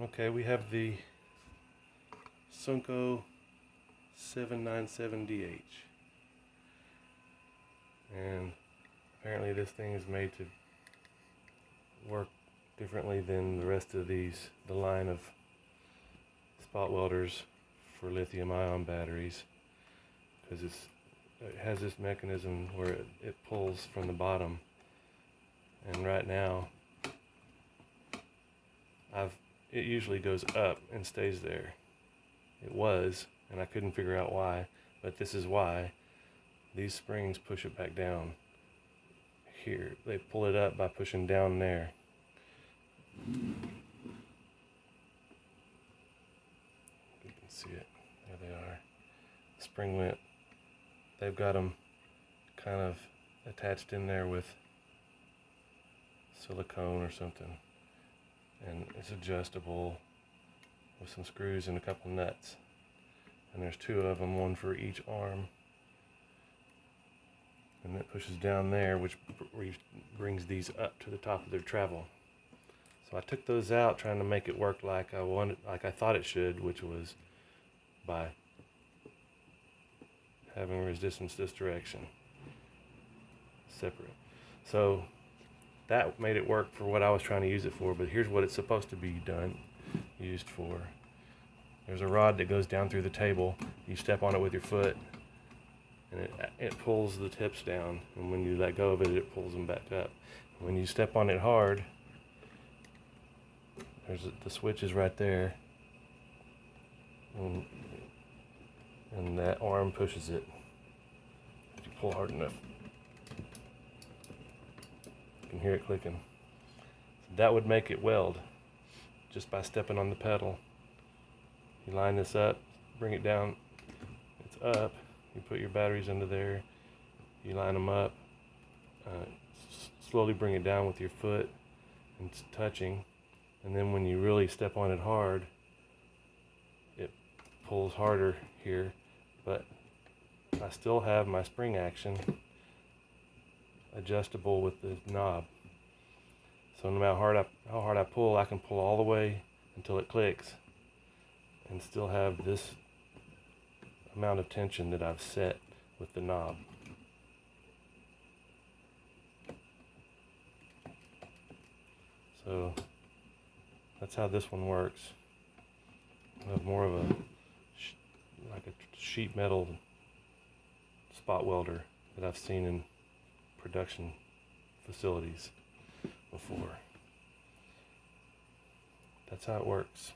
Okay, we have the Sunkko 797DH, and apparently this thing is made to work differently than the rest of the line of spot welders for lithium-ion batteries, because it has this mechanism where it pulls from the bottom, and right now it usually goes up and stays there. It was, and I couldn't figure out why, but this is why. These springs push it back down here. They pull it up by pushing down there. You can see it. There they are. The spring went. They've got them kind of attached in there with silicone or something, and it's adjustable with some screws and a couple nuts, and there's two of them, one for each arm, and it pushes down there, which brings these up to the top of their travel. So I took those out, trying to make it work like I thought it should, which was by having resistance this direction separate. So that made it work for what I was trying to use it for, but here's what it's supposed to be used for. There's a rod that goes down through the table. You step on it with your foot, and it pulls the tips down, and when you let go of it, it pulls them back up. When you step on it hard, the switch is right there, and that arm pushes it. If you pull hard enough, you can hear it clicking. So that would make it weld just by stepping on the pedal. You line this up, bring it down, it's up, you put your batteries under there, you line them up, slowly bring it down with your foot, and it's touching, and then when you really step on it hard, it pulls harder here, but I still have my spring action adjustable with the knob. So no matter how hard I pull, I can pull all the way until it clicks and still have this amount of tension that I've set with the knob. So that's how this one works. I have more of like a sheet metal spot welder that I've seen in production facilities before. That's how it works.